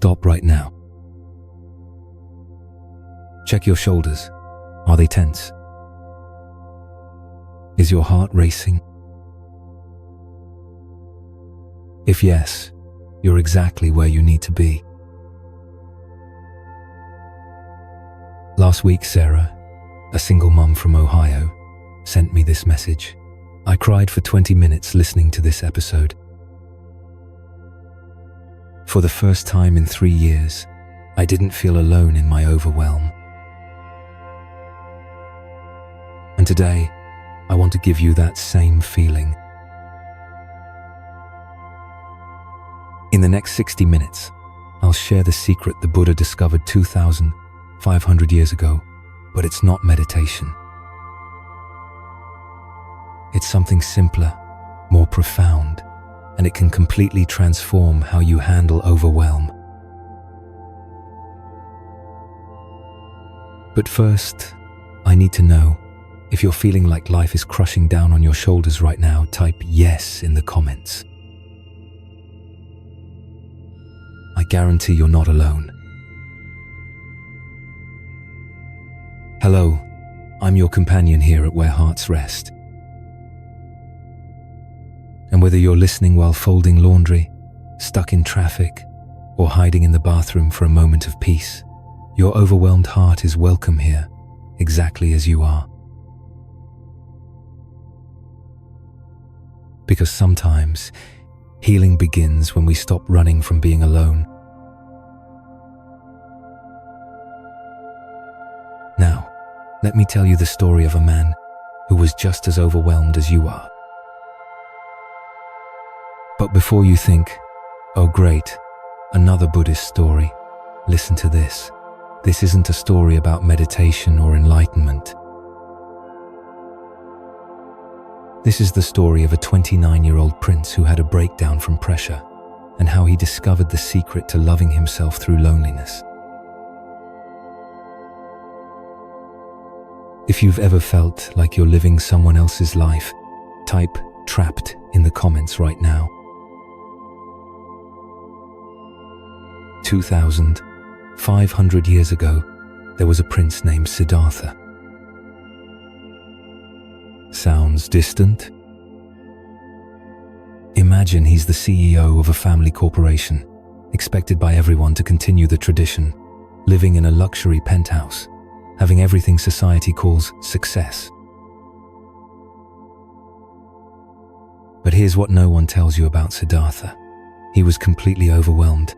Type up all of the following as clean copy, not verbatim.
stop right now. Check your shoulders. Are they tense? Is your heart racing? If yes, you're exactly where you need to be. Last week, Sarah, a single mum from Ohio, sent me this message. I cried for 20 minutes listening to this episode. For the first time in 3 years, I didn't feel alone in my overwhelm. And today, I want to give you that same feeling. In the next 60 minutes, I'll share the secret the Buddha discovered 2,500 years ago, but it's not meditation. It's something simpler, more profound, and it can completely transform how you handle overwhelm. But first, I need to know, if you're feeling like life is crushing down on your shoulders right now, type yes in the comments. I guarantee you're not alone. Hello, I'm your companion here at Where Hearts Rest. And whether you're listening while folding laundry, stuck in traffic, or hiding in the bathroom for a moment of peace, your overwhelmed heart is welcome here, exactly as you are. Because sometimes, healing begins when we stop running from being alone. Now, let me tell you the story of a man who was just as overwhelmed as you are. But before you think, oh great, another Buddhist story, listen to this. This isn't a story about meditation or enlightenment. This is the story of a 29-year-old prince who had a breakdown from pressure and how he discovered the secret to loving himself through loneliness. If you've ever felt like you're living someone else's life, type trapped in the comments right now. 2,500 years ago, there was a prince named Siddhartha. Sounds distant? Imagine he's the CEO of a family corporation, expected by everyone to continue the tradition, living in a luxury penthouse, having everything society calls success. But here's what no one tells you about Siddhartha. He was completely overwhelmed.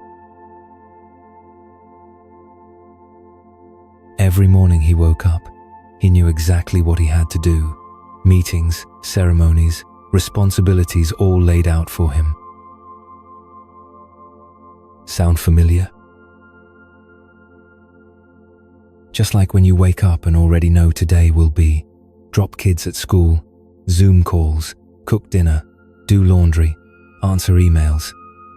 Every morning he woke up, he knew exactly what he had to do. Meetings, ceremonies, responsibilities all laid out for him. Sound familiar? Just like when you wake up and already know today will be drop kids at school, Zoom calls, cook dinner, do laundry, answer emails,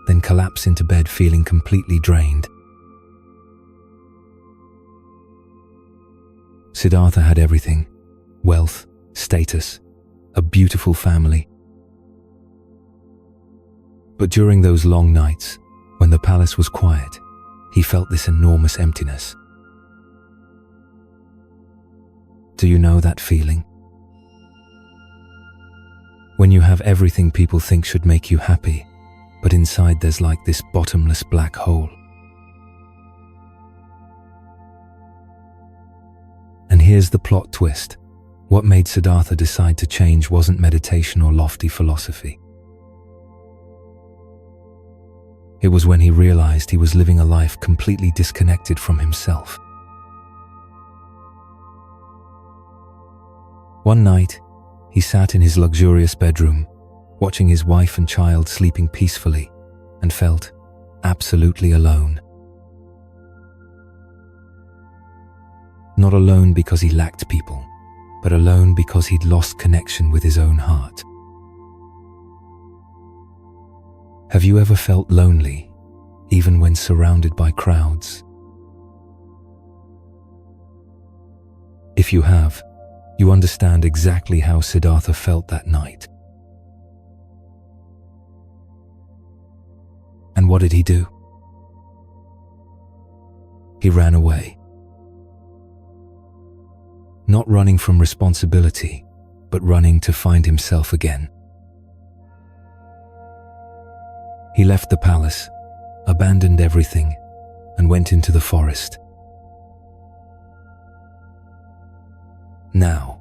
then collapse into bed feeling completely drained. Siddhartha had everything: wealth, status, a beautiful family. But during those long nights, when the palace was quiet, he felt this enormous emptiness. Do you know that feeling? When you have everything people think should make you happy, but inside there's like this bottomless black hole. And here's the plot twist. What made Siddhartha decide to change wasn't meditation or lofty philosophy. It was when he realized he was living a life completely disconnected from himself. One night, he sat in his luxurious bedroom, watching his wife and child sleeping peacefully, and felt absolutely alone. Not alone because he lacked people, but alone because he'd lost connection with his own heart. Have you ever felt lonely, even when surrounded by crowds? If you have, you understand exactly how Siddhartha felt that night. And what did he do? he ran away. Not running from responsibility, but running to find himself again. He left the palace, abandoned everything, and went into the forest. Now,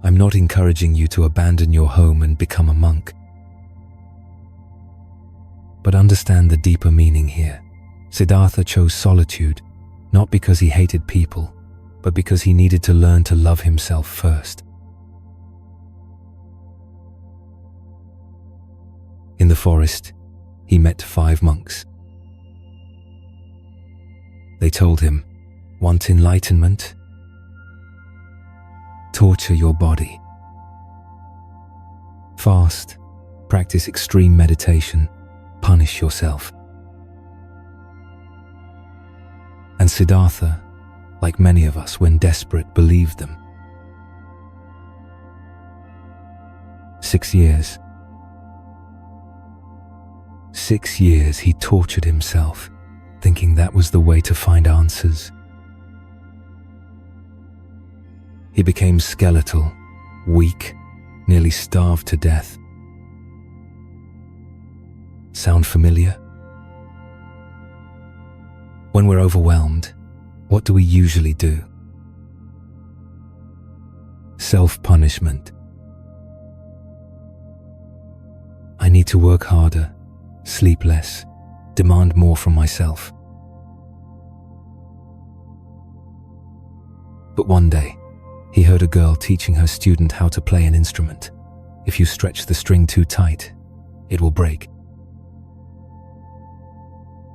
I'm not encouraging you to abandon your home and become a monk. But understand the deeper meaning here. Siddhartha chose solitude, not because he hated people, but because he needed to learn to love himself first. In the forest, he met 5 monks. They told him, "Want enlightenment? Torture your body. Fast, practice extreme meditation, punish yourself." And Siddhartha, like many of us when desperate, believed them. 6 years. 6 years he tortured himself, thinking that was the way to find answers. He became skeletal, weak, nearly starved to death. Sound familiar? When we're overwhelmed, what do we usually do? Self-punishment. I need to work harder, sleep less, demand more from myself. But one day, he heard a girl teaching her student how to play an instrument. If you stretch the string too tight, it will break.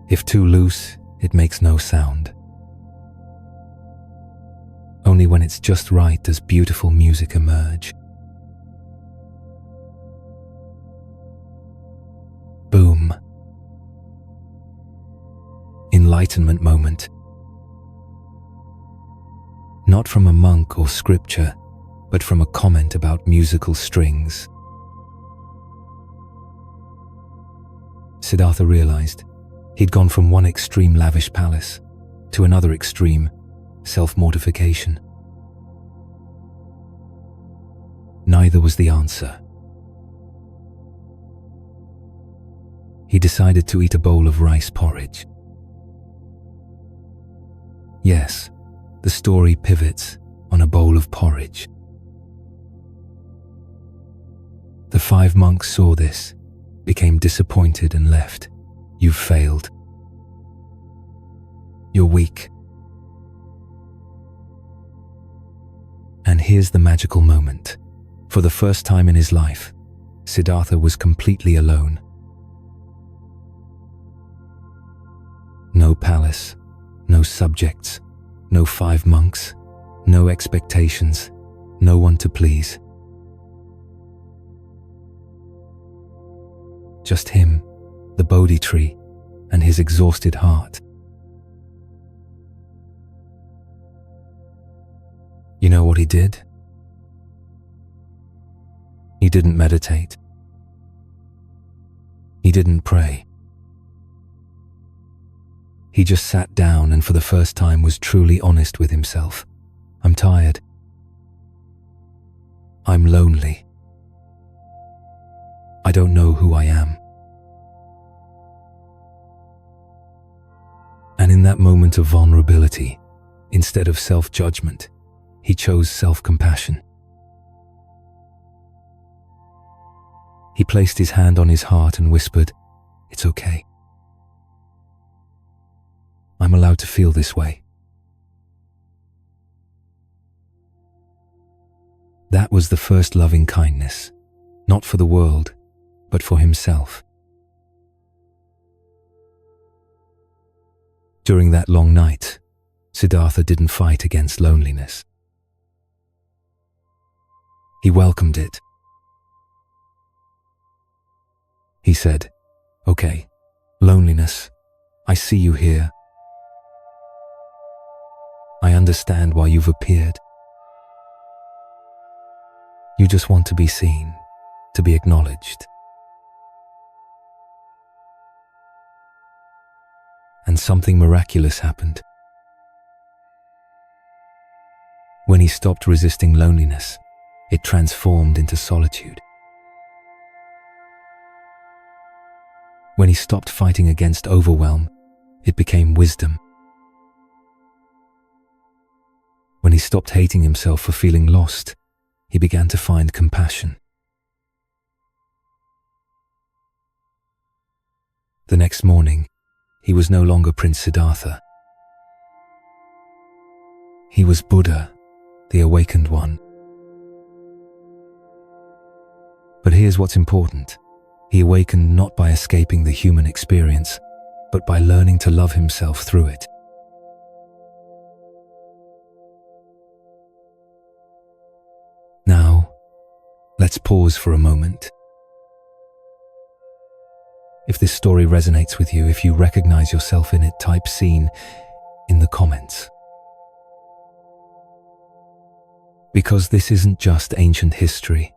If too loose, it makes no sound. Only when it's just right does beautiful music emerge. Boom. Enlightenment moment. Not from a monk or scripture, but from a comment about musical strings. Siddhartha realized he'd gone from one extreme lavish palace to another extreme self-mortification. Neither was the answer. He decided to eat a bowl of rice porridge. Yes, the story pivots on a bowl of porridge. The 5 monks saw this, became disappointed and left. You've failed. You're weak. And here's the magical moment. For the first time in his life, Siddhartha was completely alone. No palace, no subjects, no 5 monks, no expectations, no one to please. Just him, the Bodhi tree, and his exhausted heart. You know what he did? He didn't meditate. He didn't pray. He just sat down and for the first time was truly honest with himself. I'm tired. I'm lonely. I don't know who I am. And in that moment of vulnerability, instead of self-judgment, he chose self-compassion. He placed his hand on his heart and whispered, "It's okay. I'm allowed to feel this way." That was the first loving kindness, not for the world, but for himself. During that long night, Siddhartha didn't fight against loneliness. He welcomed it. He said, "Okay, loneliness, I see you here. I understand why you've appeared. You just want to be seen, to be acknowledged." And something miraculous happened. When he stopped resisting loneliness, it transformed into solitude. When he stopped fighting against overwhelm, it became wisdom. When he stopped hating himself for feeling lost, he began to find compassion. The next morning, he was no longer Prince Siddhartha. He was Buddha, the awakened one. But here's what's important. He awakened not by escaping the human experience, but by learning to love himself through it. Now, let's pause for a moment. If this story resonates with you, if you recognize yourself in it, type "seen" in the comments. Because this isn't just ancient history,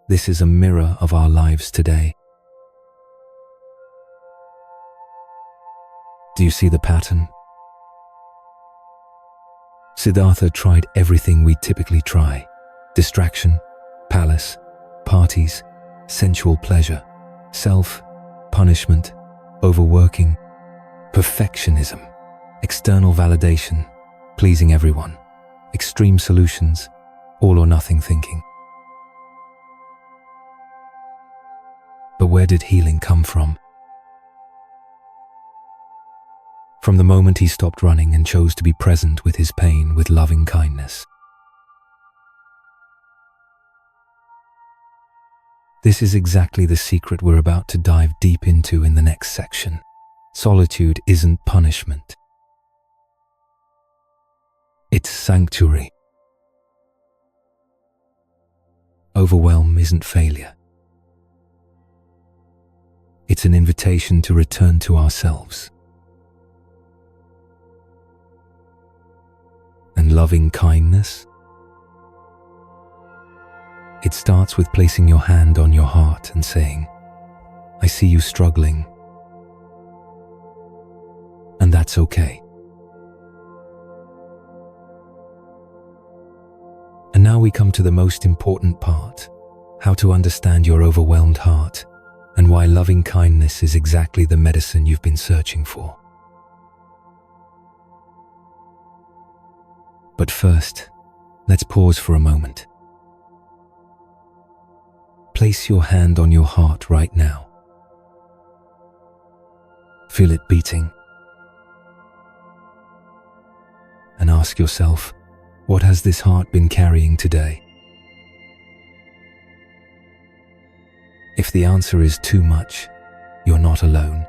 this is a mirror of our lives today. Do you see the pattern? Siddhartha tried everything we typically try: distraction, palace, parties, sensual pleasure, self-punishment, overworking, perfectionism, external validation, pleasing everyone, extreme solutions, all or nothing thinking. But where did healing come from? From the moment he stopped running and chose to be present with his pain with loving kindness. This is exactly the secret we're about to dive deep into in the next section. Solitude isn't punishment. It's sanctuary. Overwhelm isn't failure. It's an invitation to return to ourselves. And loving kindness? It starts with placing your hand on your heart and saying, "I see you struggling, and that's okay." And now we come to the most important part, how to understand your overwhelmed heart and why loving kindness is exactly the medicine you've been searching for. But first, let's pause for a moment. Place your hand on your heart right now. Feel it beating. And ask yourself, what has this heart been carrying today? If the answer is too much, you're not alone.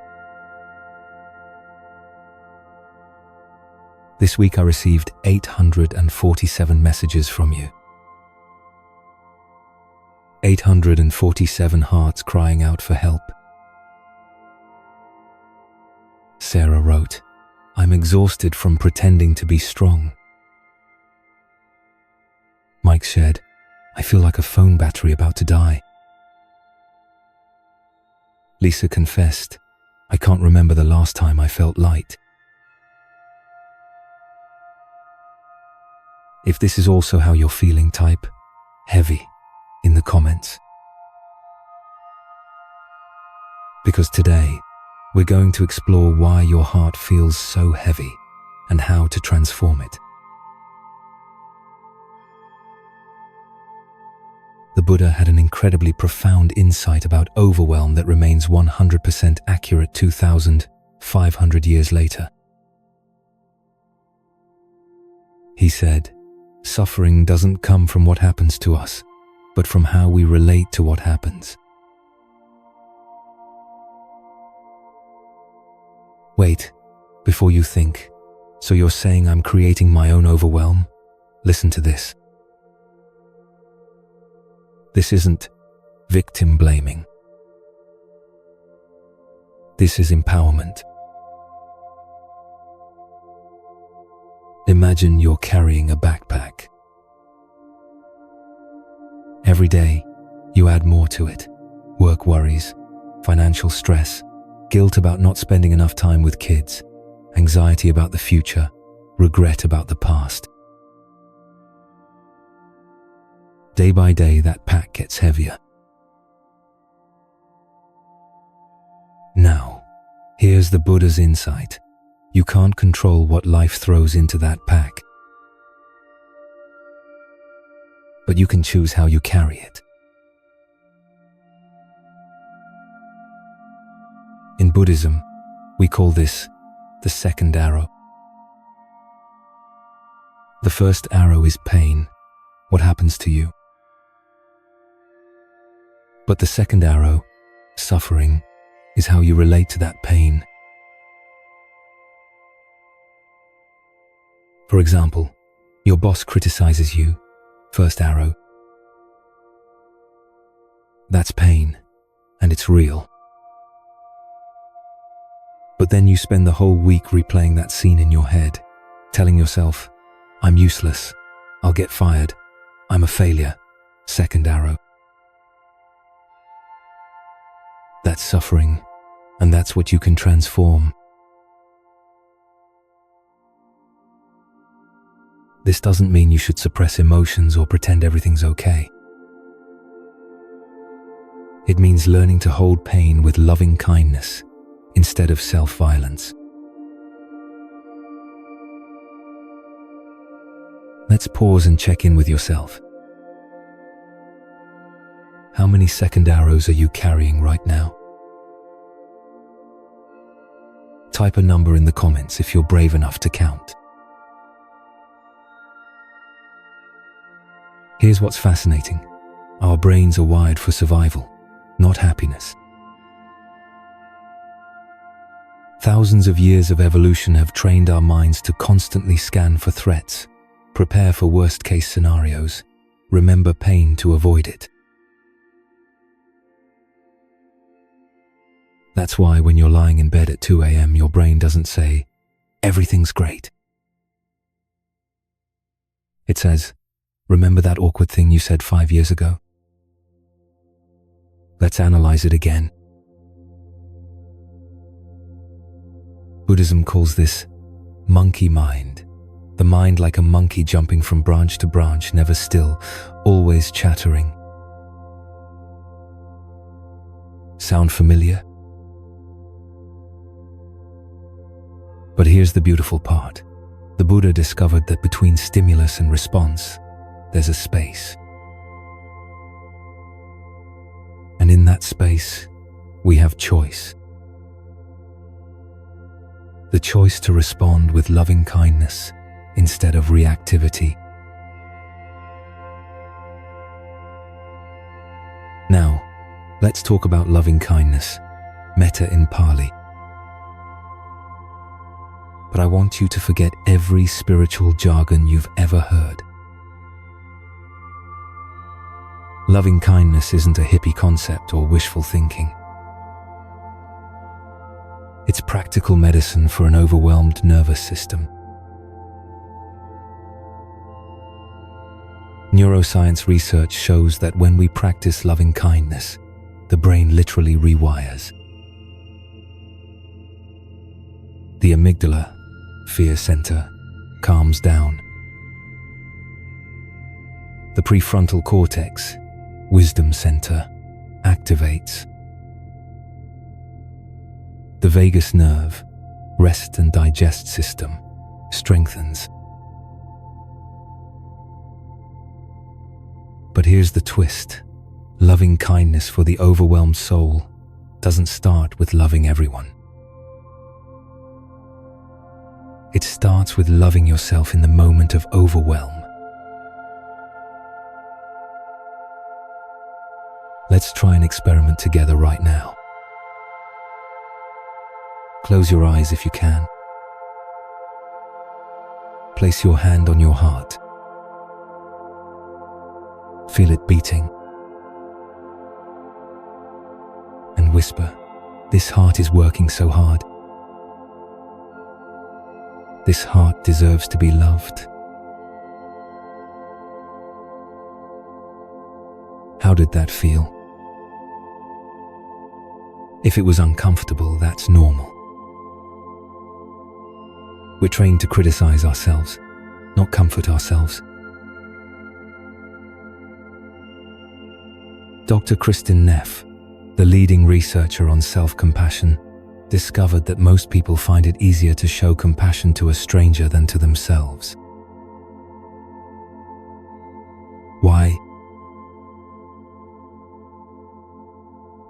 This week I received 847 messages from you. 847 hearts crying out for help. Sarah wrote, "I'm exhausted from pretending to be strong." Mike shared, "I feel like a phone battery about to die." Lisa confessed, "I can't remember the last time I felt light." If this is also how you're feeling, type "heavy" in the comments. Because today, we're going to explore why your heart feels so heavy and how to transform it. The Buddha had an incredibly profound insight about overwhelm that remains 100% accurate 2,500 years later. He said, "Suffering doesn't come from what happens to us, but from how we relate to what happens." Wait, before you think, so you're saying I'm creating my own overwhelm? Listen to this. This isn't victim blaming. This is empowerment. Imagine you're carrying a backpack. Every day, you add more to it. Work worries, financial stress, guilt about not spending enough time with kids, anxiety about the future, regret about the past. Day by day, that pack gets heavier. Now, here's the Buddha's insight. You can't control what life throws into that pack, but you can choose how you carry it. In Buddhism, we call this the second arrow. The first arrow is pain, what happens to you. But the second arrow, suffering, is how you relate to that pain. For example, your boss criticizes you, first arrow. That's pain, and it's real. But then you spend the whole week replaying that scene in your head, telling yourself, I'm useless, I'll get fired, I'm a failure, second arrow. That's suffering, and that's what you can transform. This doesn't mean you should suppress emotions or pretend everything's okay. It means learning to hold pain with loving kindness instead of self-violence. Let's pause and check in with yourself. How many second arrows are you carrying right now? Type a number in the comments if you're brave enough to count. Here's what's fascinating. Our brains are wired for survival, not happiness. Thousands of years of evolution have trained our minds to constantly scan for threats, prepare for worst-case scenarios, remember pain to avoid it. That's why when you're lying in bed at 2 a.m., your brain doesn't say, everything's great. It says, remember that awkward thing you said 5 years ago? Let's analyze it again. Buddhism calls this monkey mind. The mind like a monkey jumping from branch to branch, never still, always chattering. Sound familiar? But here's the beautiful part. The Buddha discovered that between stimulus and response, there's a space. And in that space, we have choice. The choice to respond with loving kindness instead of reactivity. Now, let's talk about loving kindness, metta in Pali. But I want you to forget every spiritual jargon you've ever heard. Loving kindness isn't a hippie concept or wishful thinking. It's practical medicine for an overwhelmed nervous system. Neuroscience research shows that when we practice loving kindness, the brain literally rewires. The amygdala, fear center, calms down. The prefrontal cortex, wisdom center, activates. The vagus nerve, rest and digest system, strengthens. But here's the twist. Loving kindness for the overwhelmed soul doesn't start with loving everyone. It starts with loving yourself in the moment of overwhelm. Let's try an experiment together right now. Close your eyes if you can. Place your hand on your heart. Feel it beating. And whisper, this heart is working so hard. This heart deserves to be loved. How did that feel? If it was uncomfortable, that's normal. We're trained to criticize ourselves, not comfort ourselves. Dr. Kristin Neff, the leading researcher on self-compassion, discovered that most people find it easier to show compassion to a stranger than to themselves. Why?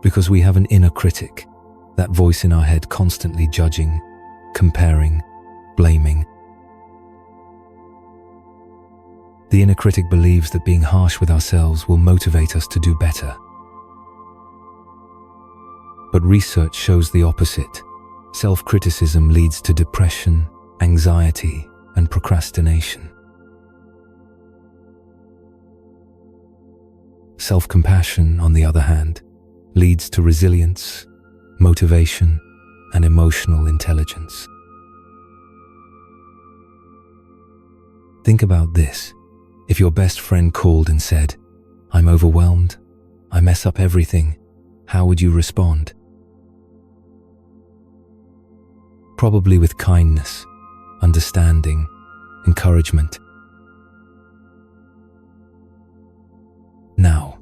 Because we have an inner critic, that voice in our head constantly judging, comparing, blaming. The inner critic believes that being harsh with ourselves will motivate us to do better. But research shows the opposite. Self-criticism leads to depression, anxiety, and procrastination. Self-compassion, on the other hand, leads to resilience, motivation, and emotional intelligence. Think about this. If your best friend called and said, "I'm overwhelmed, I mess up everything," how would you respond? Probably with kindness, understanding, encouragement. Now,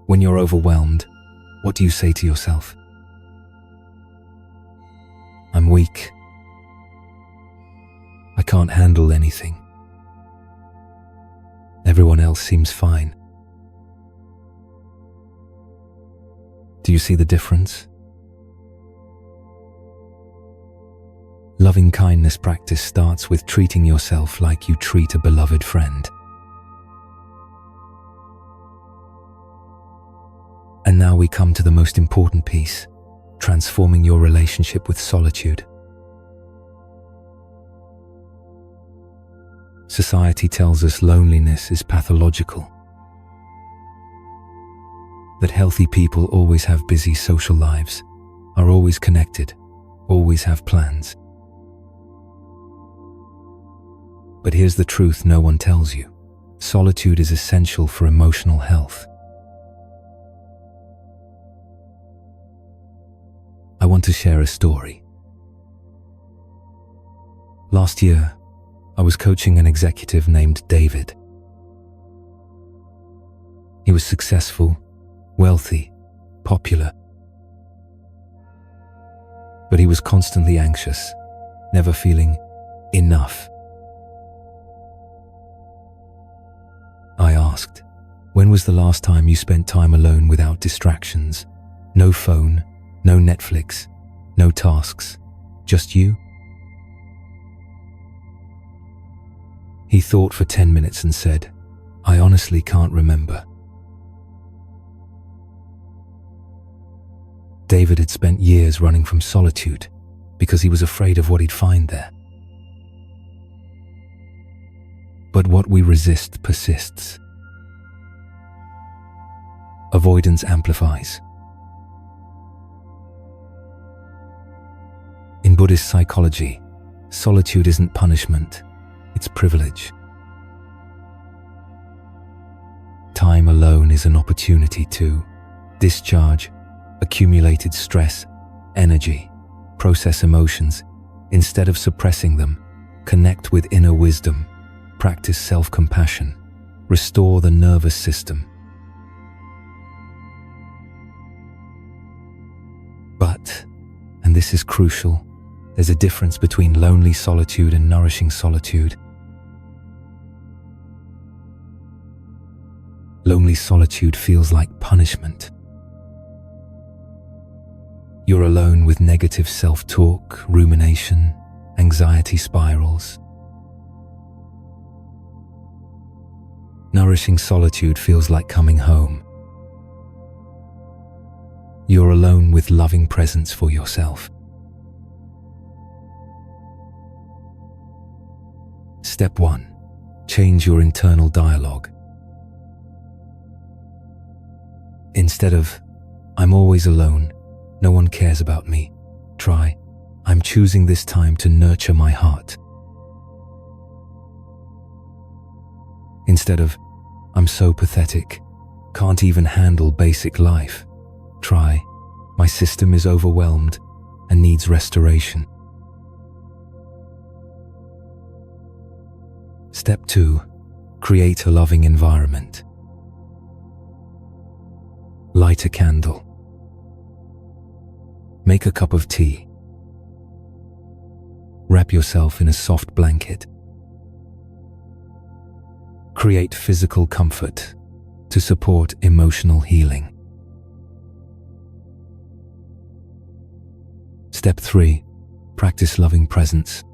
when you're overwhelmed, what do you say to yourself? "I'm weak. I can't handle anything. Everyone else seems fine." Do you see the difference? Loving kindness practice starts with treating yourself like you treat a beloved friend. And now we come to the most important piece, transforming your relationship with solitude. Society tells us loneliness is pathological, that healthy people always have busy social lives, are always connected, always have plans. But here's the truth no one tells you. Solitude is essential for emotional health. I want to share a story. Last year, I was coaching an executive named David. He was successful, wealthy, popular. But he was constantly anxious, never feeling enough. I asked, "When was the last time you spent time alone without distractions? No phone, no Netflix, no tasks, just you?" He thought for 10 minutes and said, "I honestly can't remember." David had spent years running from solitude because he was afraid of what he'd find there. But what we resist persists. Avoidance amplifies. In Buddhist psychology, solitude isn't punishment, it's privilege. Time alone is an opportunity to discharge accumulated stress, energy, process emotions. Instead of suppressing them, connect with inner wisdom, practice self-compassion, restore the nervous system. But, and this is crucial, there's a difference between lonely solitude and nourishing solitude. Lonely solitude feels like punishment. You're alone with negative self-talk, rumination, anxiety spirals. Nourishing solitude feels like coming home. You're alone with loving presence for yourself. Step 1. Change your internal dialogue. Instead of, "I'm always alone, no one cares about me," try, "I'm choosing this time to nurture my heart." Instead of, "I'm so pathetic, can't even handle basic life," try, "My system is overwhelmed and needs restoration." Step 2. Create a loving environment. Light a candle. Make a cup of tea. Wrap yourself in a soft blanket. Create physical comfort to support emotional healing. Step 3. Practice loving presence.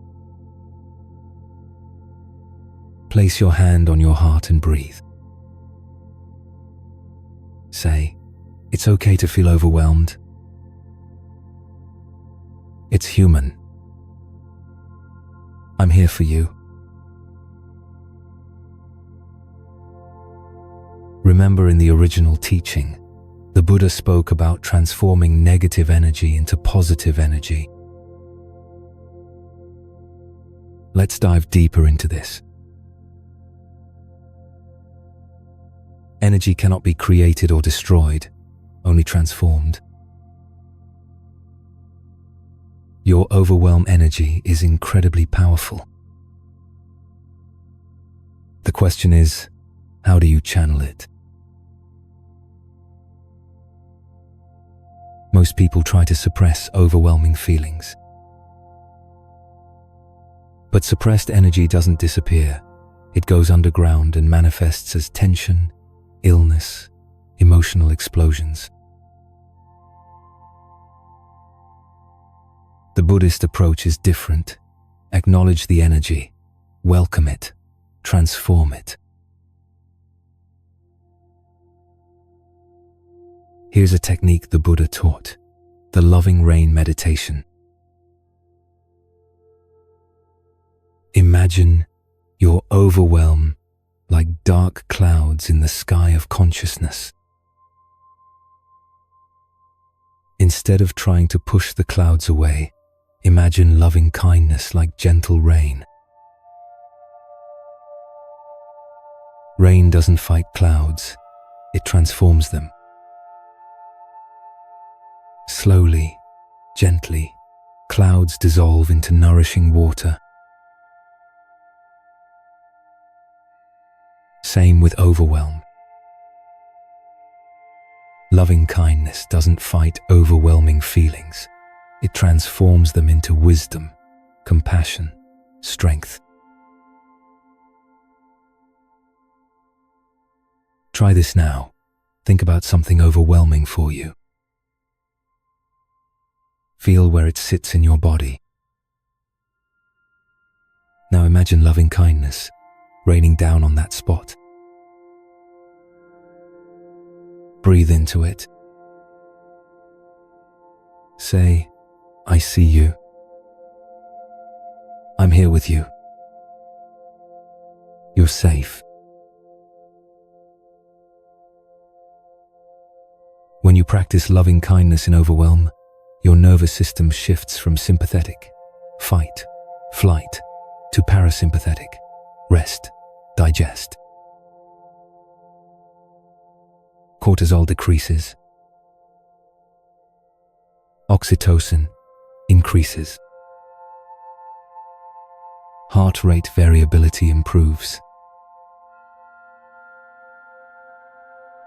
Place your hand on your heart and breathe. Say, "It's okay to feel overwhelmed. It's human. I'm here for you." Remember, in the original teaching, the Buddha spoke about transforming negative energy into positive energy. Let's dive deeper into this. Energy cannot be created or destroyed, only transformed. Your overwhelm energy is incredibly powerful. The question is, how do you channel it? Most people try to suppress overwhelming feelings. But suppressed energy doesn't disappear. It goes underground and manifests as tension, illness, emotional explosions. The Buddhist approach is different. Acknowledge the energy, welcome it, transform it. Here's a technique the Buddha taught: the loving rain meditation. Imagine your overwhelm like dark clouds in the sky of consciousness. Instead of trying to push the clouds away, imagine loving kindness like gentle rain. Rain doesn't fight clouds, it transforms them. Slowly, gently, clouds dissolve into nourishing water. Same with overwhelm. Loving kindness doesn't fight overwhelming feelings. It transforms them into wisdom, compassion, strength. Try this now. Think about something overwhelming for you. Feel where it sits in your body. Now imagine loving kindness raining down on that spot. Breathe into it. Say, "I see you. I'm here with you. You're safe." When you practice loving kindness in overwhelm, your nervous system shifts from sympathetic, fight, flight, to parasympathetic, rest, digest. Cortisol decreases. Oxytocin increases. Heart rate variability improves.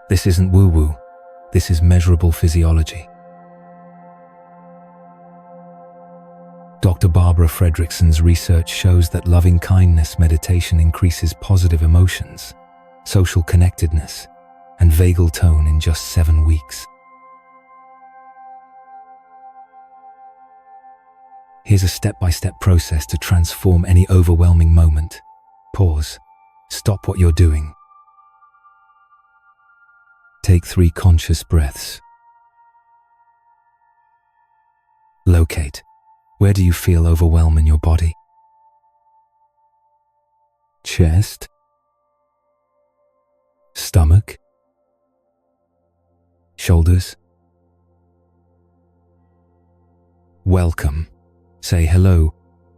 This isn't woo-woo. This is measurable physiology. Dr. Barbara Fredrickson's research shows that loving kindness meditation increases positive emotions, social connectedness, and vagal tone in just 7 weeks. Here's a step-by-step process to transform any overwhelming moment. Pause. Stop what you're doing. Take 3 conscious breaths. Locate. Where do you feel overwhelm in your body? Chest? Stomach? Shoulders? Welcome. Say hello,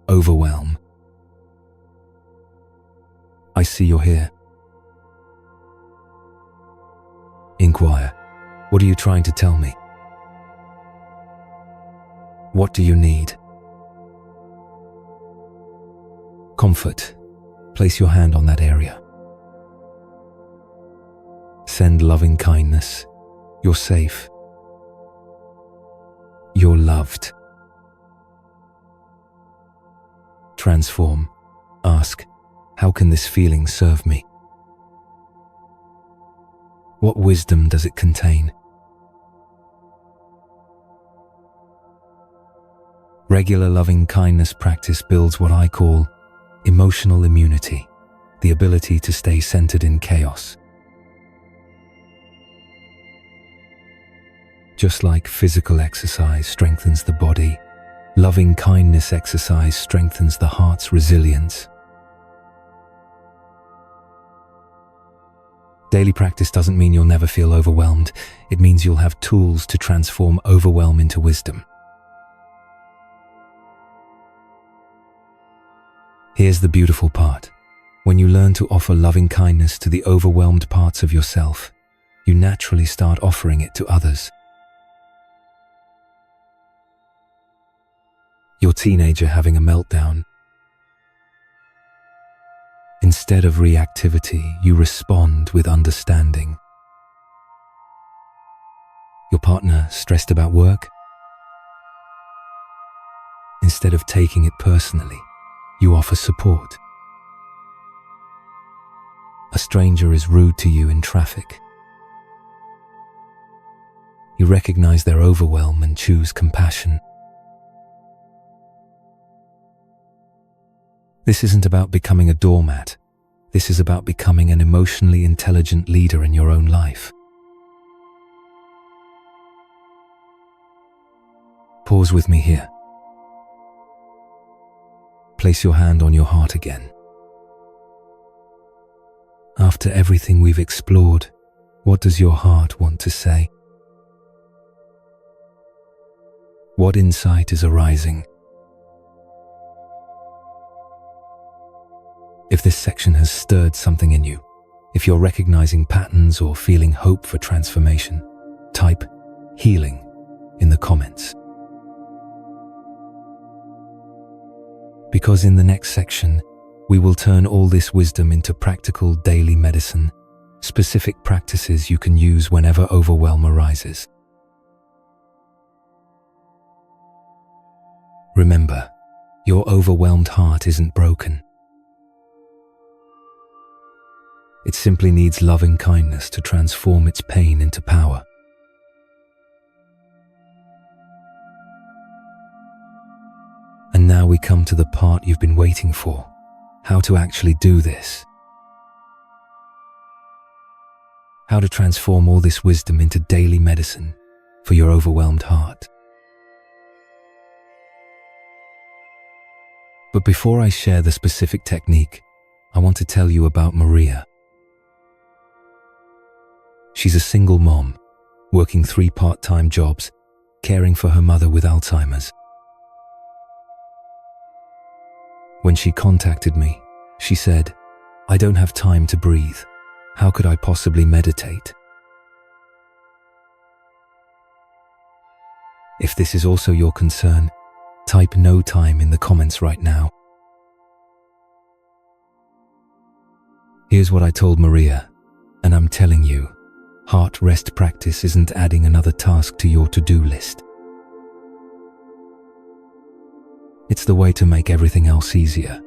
overwhelm. I see you're here. Inquire. What are you trying to tell me? What do you need? Comfort. Place your hand on that area. Send loving kindness, You're safe. You're loved. Transform. Ask, how can this feeling serve me? What wisdom does it contain? Regular loving kindness practice builds what I call emotional immunity, the ability to stay centered in chaos. Just like physical exercise strengthens the body, loving kindness exercise strengthens the heart's resilience. Daily practice doesn't mean you'll never feel overwhelmed. It means you'll have tools to transform overwhelm into wisdom. Here's the beautiful part. When you learn to offer loving kindness to the overwhelmed parts of yourself, you naturally start offering it to others. Your teenager having a meltdown. Instead of reactivity, you respond with understanding. Your partner stressed about work. Instead of taking it personally, you offer support. A stranger is rude to you in traffic. You recognize their overwhelm and choose compassion. This isn't about becoming a doormat. This is about becoming an emotionally intelligent leader in your own life. Pause with me here. Place your hand on your heart again. After everything we've explored, what does your heart want to say? What insight is arising? If this section has stirred something in you, if you're recognizing patterns or feeling hope for transformation, type healing in the comments. Because in the next section, we will turn all this wisdom into practical daily medicine, specific practices you can use whenever overwhelm arises. Remember, your overwhelmed heart isn't broken. It simply needs loving kindness to transform its pain into power. And now we come to the part you've been waiting for, how to actually do this. How to transform all this wisdom into daily medicine for your overwhelmed heart. But before I share the specific technique, I want to tell you about Maria. She's a single mom, working 3 part-time jobs, caring for her mother with Alzheimer's. When she contacted me, she said, "I don't have time to breathe. How could I possibly meditate?" If this is also your concern, type "no time" in the comments right now. Here's what I told Maria, and I'm telling you, heart rest practice isn't adding another task to your to-do list. It's the way to make everything else easier.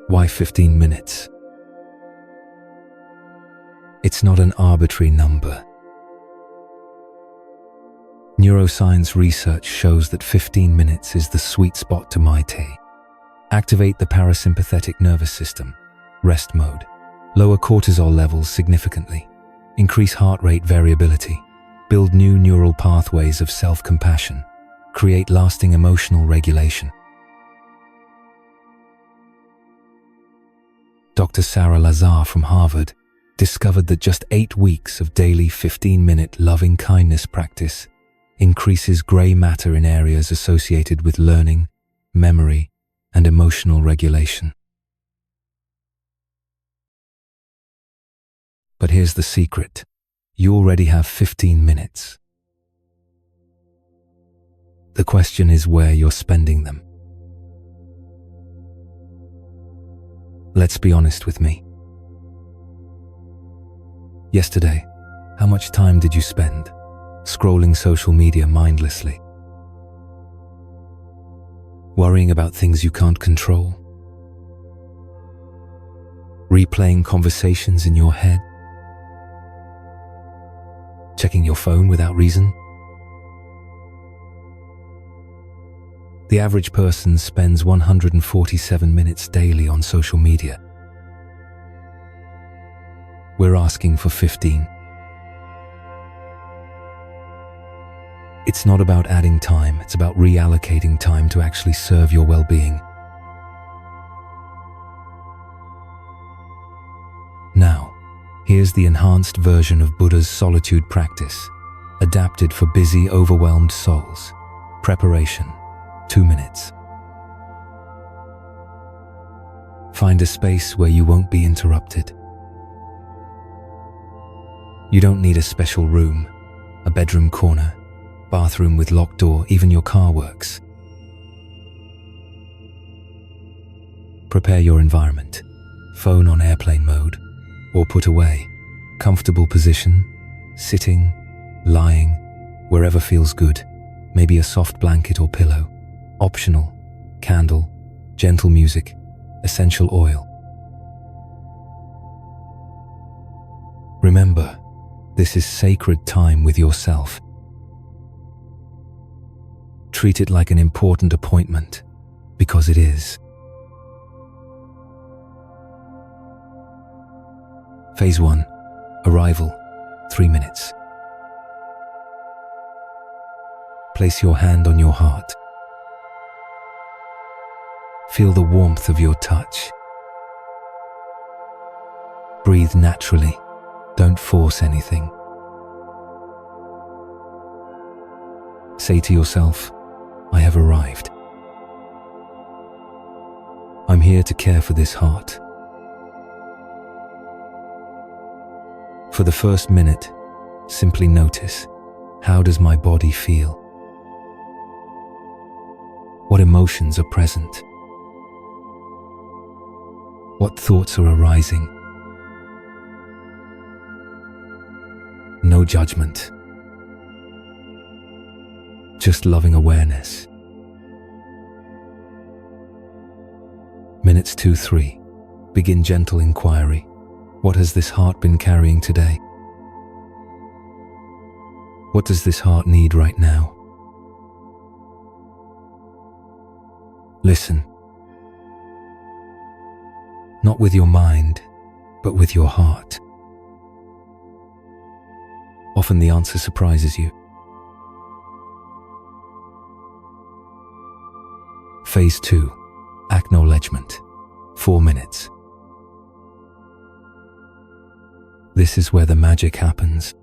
Why 15 minutes? It's not an arbitrary number. Neuroscience research shows that 15 minutes is the sweet spot to meditate. Activate the parasympathetic nervous system, rest mode, lower cortisol levels significantly, increase heart rate variability, build new neural pathways of self-compassion, create lasting emotional regulation. Dr. Sarah Lazar from Harvard discovered that just 8 weeks of daily 15-minute loving kindness practice increases gray matter in areas associated with learning, memory, and emotional regulation. But here's the secret. You already have 15 minutes. The question is where you're spending them. Let's be honest with me. Yesterday, how much time did you spend scrolling social media mindlessly? Worrying about things you can't control? Replaying conversations in your head? Checking your phone without reason? The average person spends 147 minutes daily on social media. We're asking for 15. It's not about adding time, it's about reallocating time to actually serve your well-being. Now, here's the enhanced version of Buddha's solitude practice, adapted for busy, overwhelmed souls. Preparation, 2 minutes. Find a space where you won't be interrupted. You don't need a special room, a bedroom corner, bathroom with locked door, even your car works. Prepare your environment. Phone on airplane mode, or put away. Comfortable position, sitting, lying, wherever feels good. Maybe a soft blanket or pillow. Optional, candle, gentle music, essential oil. Remember, this is sacred time with yourself. Treat it like an important appointment, because it is. Phase 1. Arrival, 3 minutes. Place your hand on your heart. Feel the warmth of your touch. Breathe naturally. Don't force anything. Say to yourself, I have arrived. I'm here to care for this heart. For the first minute, simply notice, how does my body feel? What emotions are present? What thoughts are arising? No judgment. Just loving awareness. Minutes 2-3. Begin gentle inquiry. What has this heart been carrying today? What does this heart need right now? Listen. Not with your mind, but with your heart. Often the answer surprises you. Phase 2. Acknowledgement, 4 minutes. This is where the magic happens.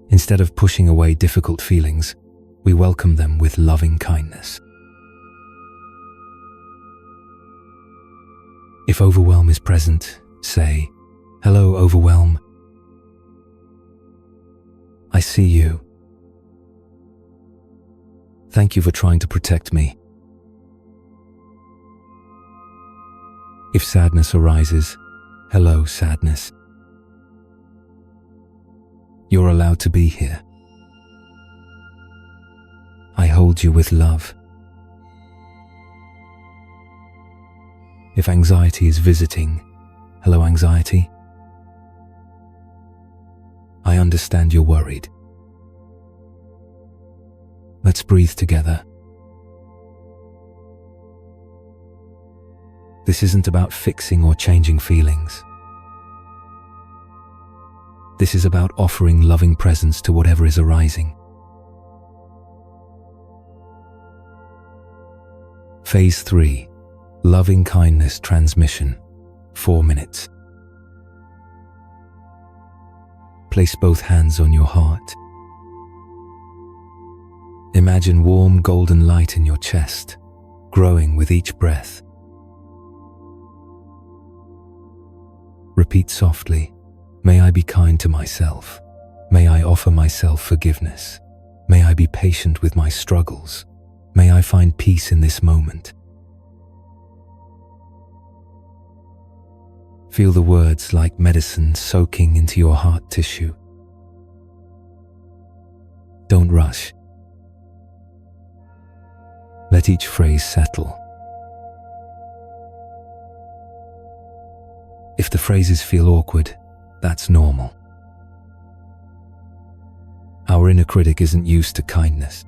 Instead of pushing away difficult feelings, we welcome them with loving kindness. If overwhelm is present, say, "Hello, overwhelm. I see you. Thank you for trying to protect me." If sadness arises, "Hello, sadness. You're allowed to be here. I hold you with love." If anxiety is visiting, "Hello, anxiety. I understand you're worried. Let's breathe together." This isn't about fixing or changing feelings. This is about offering loving presence to whatever is arising. Phase 3. Loving kindness transmission, 4 minutes. Place both hands on your heart. Imagine warm golden light in your chest, growing with each breath. Repeat softly, "May I be kind to myself. May I offer myself forgiveness. May I be patient with my struggles. May I find peace in this moment." Feel the words like medicine soaking into your heart tissue. Don't rush. Let each phrase settle. If the phrases feel awkward, that's normal. Our inner critic isn't used to kindness.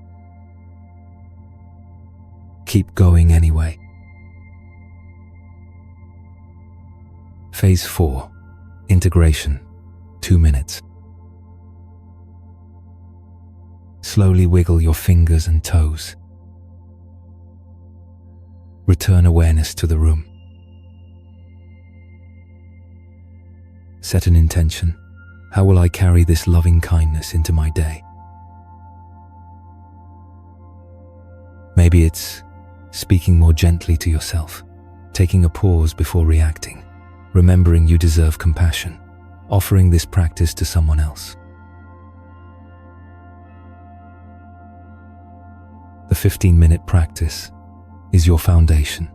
Keep going anyway. Phase 4. Integration. 2 minutes. Slowly wiggle your fingers and toes. Return awareness to the room. Set an intention. How will I carry this loving kindness into my day? Maybe it's speaking more gently to yourself, taking a pause before reacting, remembering you deserve compassion, offering this practice to someone else. The 15-minute practice is your foundation.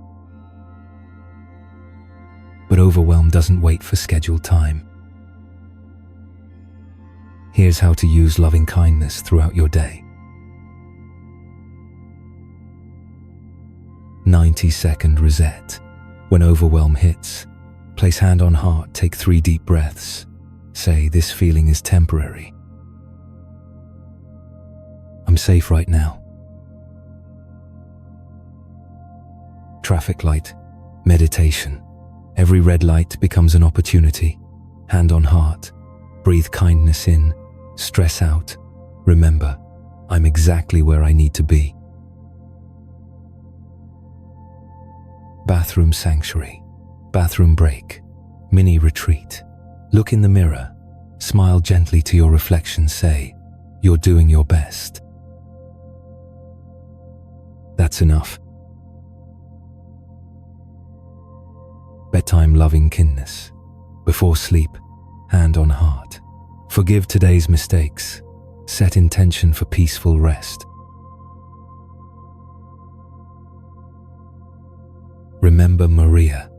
But overwhelm doesn't wait for scheduled time. Here's how to use loving kindness throughout your day. 90-second reset. When overwhelm hits, place hand on heart, take 3 deep breaths. Say, this feeling is temporary. I'm safe right now. Traffic light, meditation. Every red light becomes an opportunity. Hand on heart, breathe kindness in, stress out. Remember, I'm exactly where I need to be. Bathroom sanctuary, bathroom break, mini retreat. Look in the mirror, smile gently to your reflection, say, you're doing your best. That's enough. Bedtime loving kindness. Before sleep, hand on heart. Forgive today's mistakes. Set intention for peaceful rest. Remember Maria,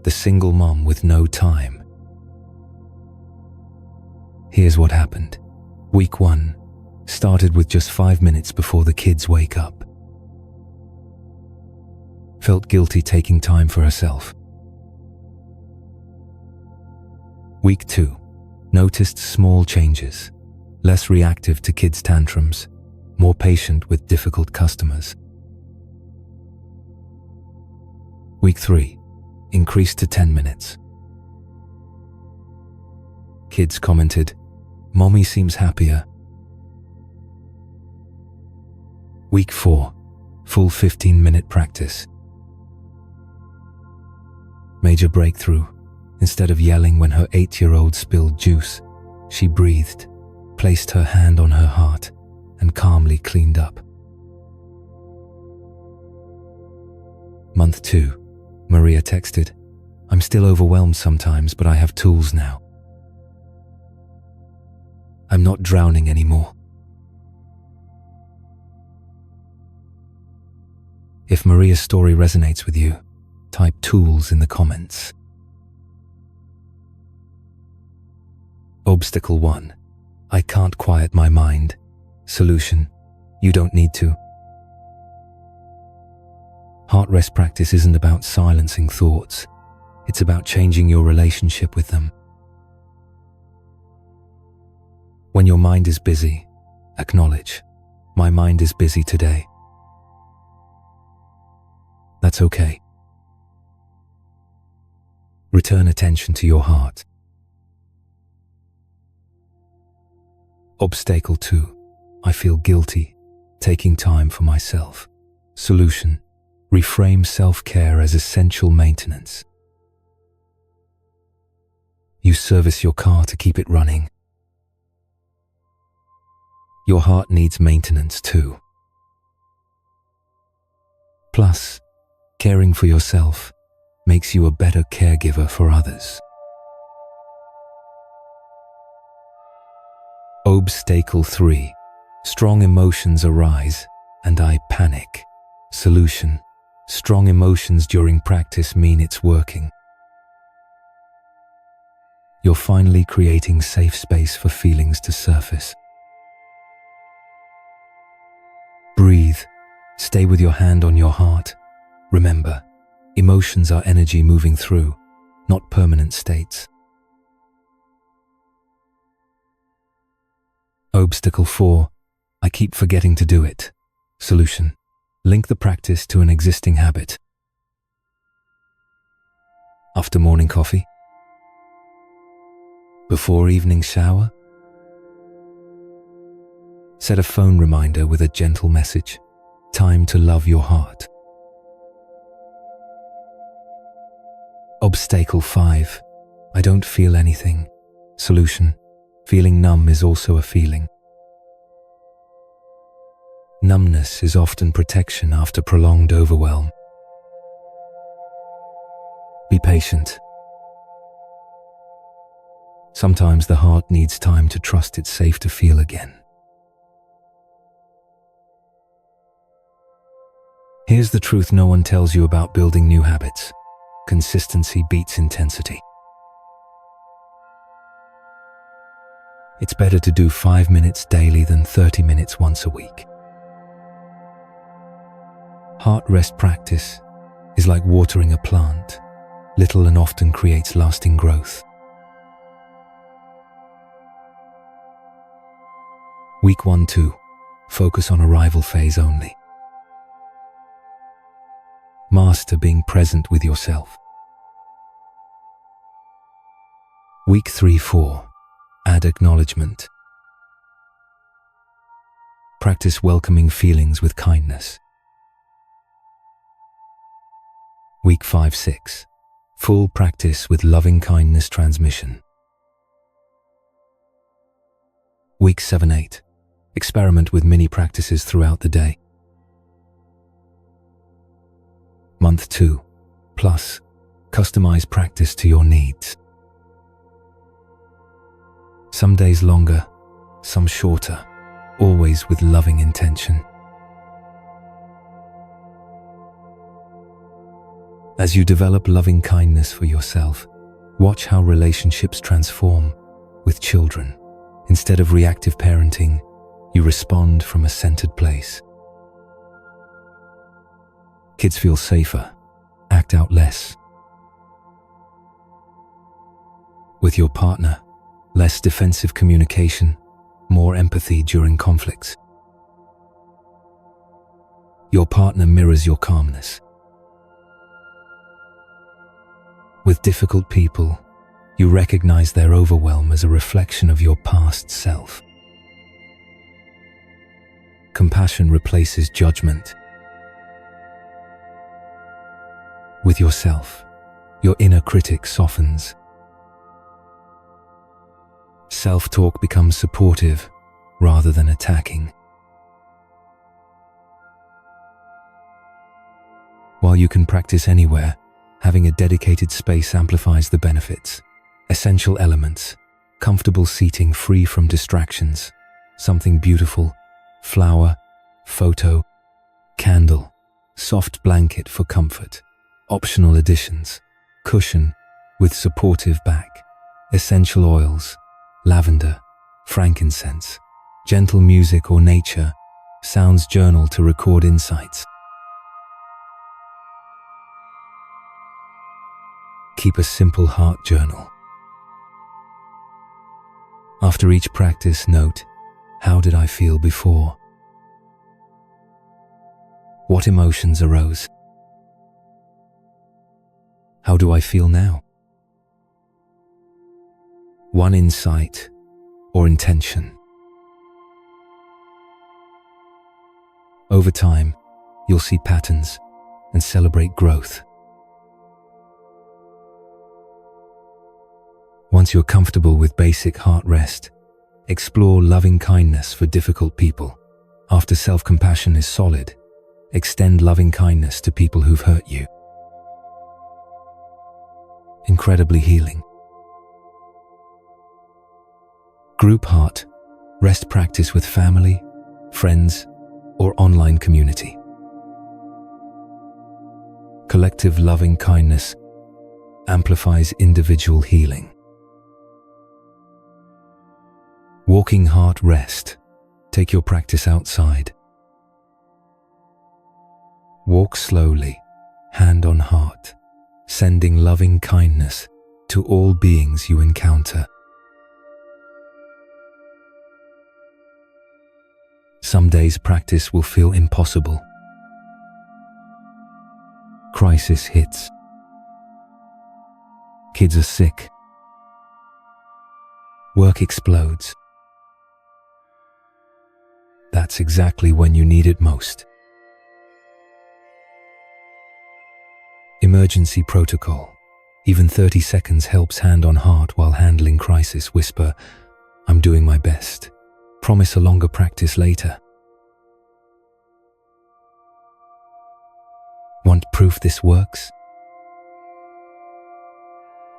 the single mom with no time. Here's what happened. Week 1 started with just 5 minutes before the kids wake up. Felt guilty taking time for herself. Week 2 noticed small changes, less reactive to kids' tantrums, more patient with difficult customers. Week 3 increased to 10 minutes. Kids commented, "Mommy seems happier." Week 4, full 15-minute practice. Major breakthrough. Instead of yelling when her 8-year-old spilled juice, she breathed, placed her hand on her heart, and calmly cleaned up. Month 2, Maria texted, "I'm still overwhelmed sometimes, but I have tools now. I'm not drowning anymore." If Maria's story resonates with you, type tools in the comments. Obstacle 1. I can't quiet my mind. Solution. You don't need to. Heart rest practice isn't about silencing thoughts. It's about changing your relationship with them. When your mind is busy, acknowledge, "My mind is busy today." That's okay. Return attention to your heart. Obstacle 2. I feel guilty, taking time for myself. Solution. Reframe self-care as essential maintenance. You service your car to keep it running. Your heart needs maintenance too. Plus, caring for yourself makes you a better caregiver for others. Obstacle 3. Strong emotions arise and I panic. Solution. Strong emotions during practice mean it's working. You're finally creating safe space for feelings to surface. Breathe. Stay with your hand on your heart. Remember, emotions are energy moving through, not permanent states. Obstacle 4. I keep forgetting to do it. Solution. Link the practice to an existing habit. After morning coffee? Before evening shower? Set a phone reminder with a gentle message. Time to love your heart. Obstacle 5. I don't feel anything. Solution. Feeling numb is also a feeling. Numbness is often protection after prolonged overwhelm. Be patient. Sometimes the heart needs time to trust it's safe to feel again. Here's the truth no one tells you about building new habits. Consistency beats intensity. It's better to do 5 minutes daily than 30 minutes once a week. Heart rest practice is like watering a plant. Little and often creates lasting growth. Week 1-2. Focus on arrival phase only. Master being present with yourself. Week 3-4. Add acknowledgement. Practice welcoming feelings with kindness. Week 5-6. Full practice with loving kindness transmission. Week 7-8. Experiment with mini practices throughout the day. Month 2. Plus, customize practice to your needs. Some days longer, some shorter, always with loving intention. As you develop loving kindness for yourself, watch how relationships transform with children. Instead of reactive parenting, you respond from a centered place. Kids feel safer, act out less. With your partner, less defensive communication, more empathy during conflicts. Your partner mirrors your calmness. With difficult people, you recognize their overwhelm as a reflection of your past self. Compassion replaces judgment. With yourself, your inner critic softens. Self-talk becomes supportive rather than attacking. While you can practice anywhere, having a dedicated space amplifies the benefits. Essential elements: comfortable seating free from distractions, something beautiful, flower, photo, candle, soft blanket for comfort. Optional additions: cushion with supportive back, essential oils, lavender, frankincense, gentle music or nature, sounds journal to record insights. Keep a simple heart journal. After each practice, note, how did I feel before? What emotions arose? How do I feel now? One insight or intention. Over time, you'll see patterns and celebrate growth. Once you're comfortable with basic heart rest, explore loving kindness for difficult people. After self-compassion is solid, extend loving kindness to people who've hurt you. Incredibly healing. Group heart rest practice with family, friends, or online community. Collective loving kindness amplifies individual healing. Walking heart rest. Take your practice outside. Walk slowly, hand on heart, sending loving kindness to all beings you encounter. Some days practice will feel impossible. Crisis hits. Kids are sick. Work explodes. That's exactly when you need it most. Emergency protocol. Even 30 seconds helps hand on heart while handling crisis. Whisper, "I'm doing my best." Promise a longer practice later. Want proof this works?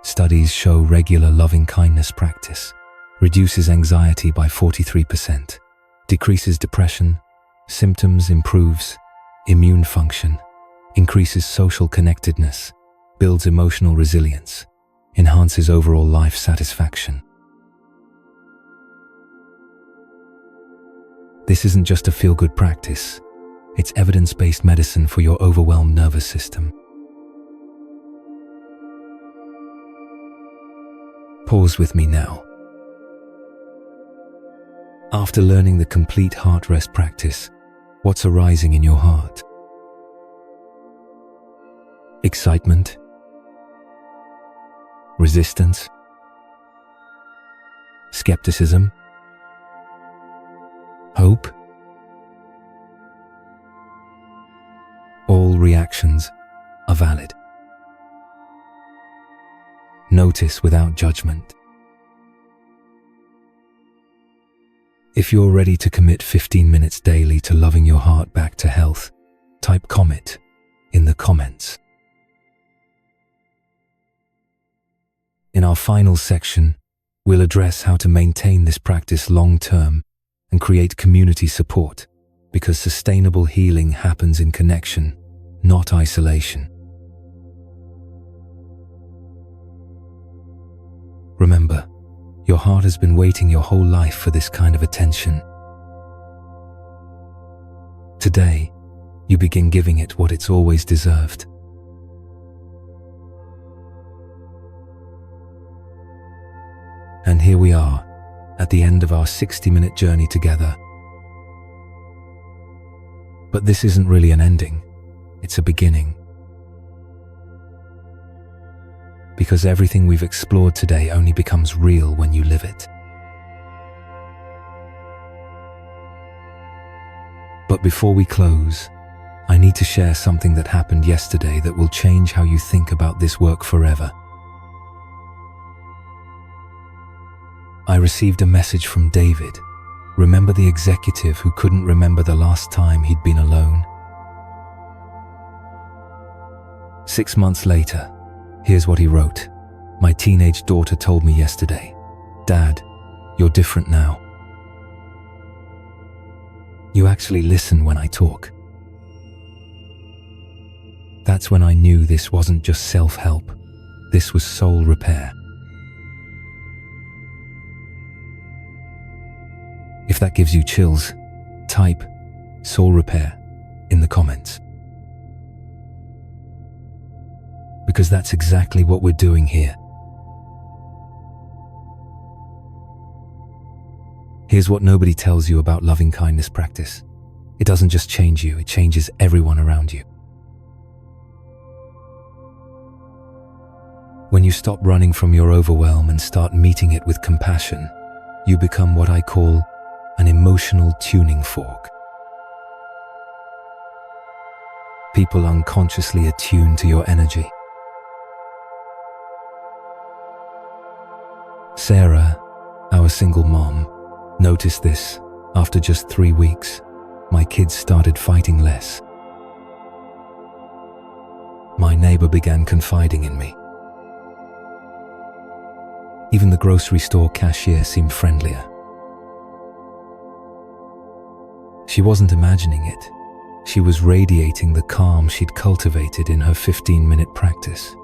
Studies show regular loving kindness practice reduces anxiety by 43%, decreases depression, symptoms improves, immune function, increases social connectedness, builds emotional resilience, enhances overall life satisfaction. This isn't just a feel-good practice, it's evidence-based medicine for your overwhelmed nervous system. Pause with me now. After learning the complete heart rest practice, what's arising in your heart? Excitement? Resistance? Skepticism? Hope? All reactions are valid. Notice without judgment. If you're ready to commit 15 minutes daily to loving your heart back to health, type "commit" in the comments. In our final section, we'll address how to maintain this practice long-term and create community support, because sustainable healing happens in connection, not isolation. Remember, your heart has been waiting your whole life for this kind of attention. Today, you begin giving it what it's always deserved. And here we are, at the end of our 60-minute journey together. But this isn't really an ending, it's a beginning. Because everything we've explored today only becomes real when you live it. But before we close, I need to share something that happened yesterday that will change how you think about this work forever. I received a message from David. Remember the executive who couldn't remember the last time he'd been alone? 6 months later, here's what he wrote. "My teenage daughter told me yesterday, 'Dad, you're different now. You actually listen when I talk.' That's when I knew this wasn't just self-help. This was soul repair. If that gives you chills, type "soul repair" in the comments. Because that's exactly what we're doing here. Here's what nobody tells you about loving kindness practice. It doesn't just change you, it changes everyone around you. When you stop running from your overwhelm and start meeting it with compassion, you become what I call an emotional tuning fork. People unconsciously attune to your energy. Sarah, our single mom, noticed this. After just 3 weeks, my kids started fighting less. My neighbor began confiding in me. Even the grocery store cashier seemed friendlier. She wasn't imagining it. She was radiating the calm she'd cultivated in her 15-minute practice.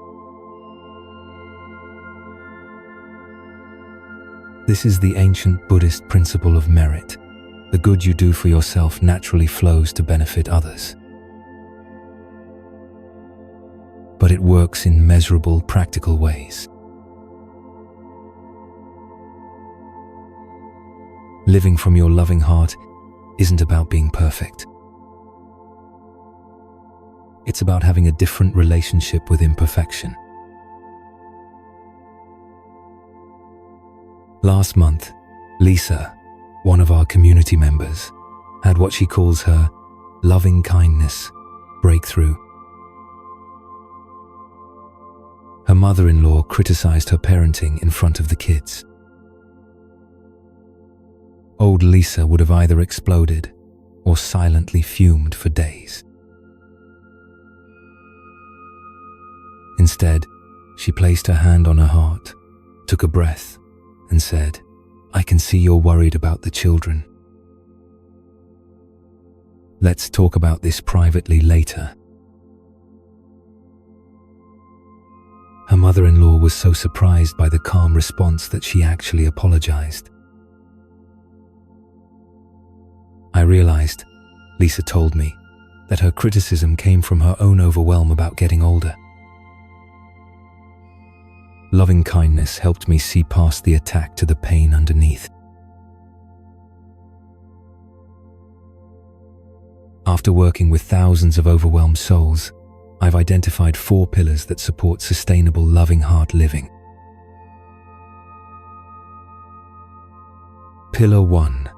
This is the ancient Buddhist principle of merit. The good you do for yourself naturally flows to benefit others. But it works in measurable, practical ways. Living from your loving heart isn't about being perfect. It's about having a different relationship with imperfection. Last month, Lisa, one of our community members, had what she calls her loving kindness breakthrough. Her mother-in-law criticized her parenting in front of the kids. Old Lisa would have either exploded or silently fumed for days. Instead, she placed her hand on her heart, took a breath, and said, "I can see you're worried about the children. Let's talk about this privately later." Her mother-in-law was so surprised by the calm response that she actually apologized. I realized, Lisa told me, that her criticism came from her own overwhelm about getting older. Loving kindness helped me see past the attack to the pain underneath. After working with thousands of overwhelmed souls, I've identified 4 pillars that support sustainable loving heart living. Pillar 1.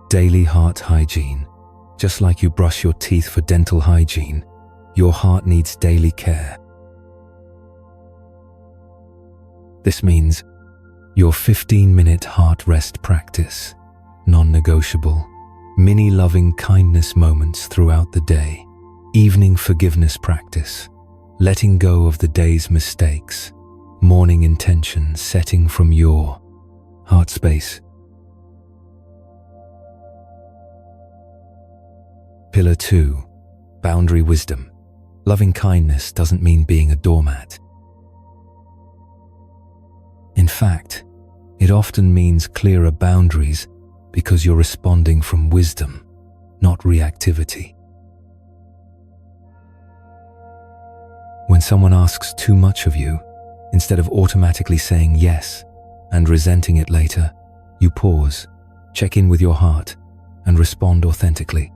Daily heart hygiene. Just like you brush your teeth for dental hygiene, your heart needs daily care. This means your 15-minute heart rest practice, non-negotiable, mini loving kindness moments throughout the day, evening forgiveness practice, letting go of the day's mistakes, morning intention setting from your heart space. Pillar 2. Boundary wisdom. Loving kindness doesn't mean being a doormat. In fact, it often means clearer boundaries because you're responding from wisdom, not reactivity. When someone asks too much of you, instead of automatically saying yes and resenting it later, you pause, check in with your heart, and respond authentically.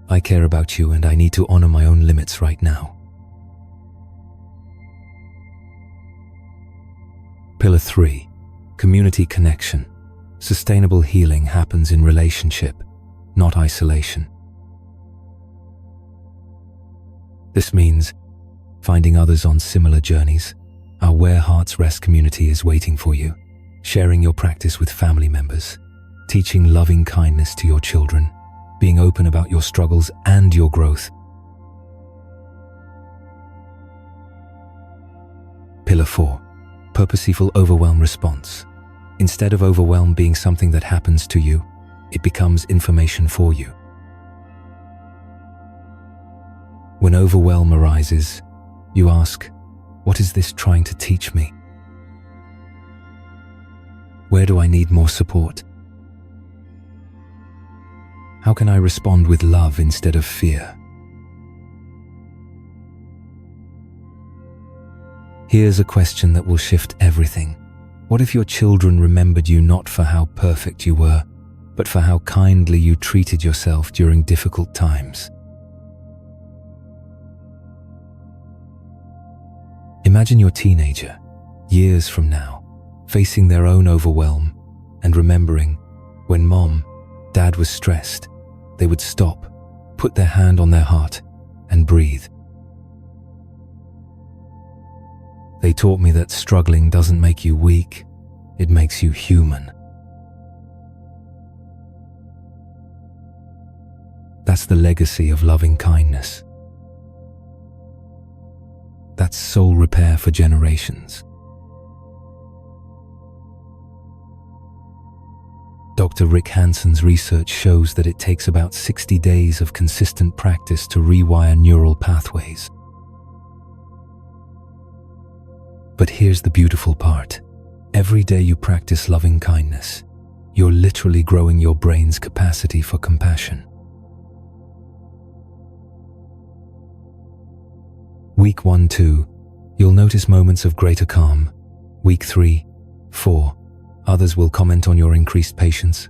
I care about you and I need to honor my own limits right now. Pillar 3. Community connection. Sustainable healing happens in relationship, not isolation. This means finding others on similar journeys. Our Where Hearts Rest community is waiting for you, sharing your practice with family members, teaching loving kindness to your children, being open about your struggles and your growth. Pillar 4. Purposeful overwhelm response. Instead of overwhelm being something that happens to you, it becomes information for you. When overwhelm arises, you ask, what is this trying to teach me? Where do I need more support? How can I respond with love instead of fear? Here's a question that will shift everything. What if your children remembered you not for how perfect you were, but for how kindly you treated yourself during difficult times? Imagine your teenager, years from now, facing their own overwhelm and remembering when Mom, Dad was stressed, they would stop, put their hand on their heart, and breathe. They taught me that struggling doesn't make you weak, it makes you human. That's the legacy of loving kindness. That's soul repair for generations. Dr. Rick Hanson's research shows that it takes about 60 days of consistent practice to rewire neural pathways. But here's the beautiful part. Every day you practice loving kindness, You're literally growing your brain's capacity for compassion. Week 1-2, you'll notice moments of greater calm. Week 3-4, others will comment on your increased patience.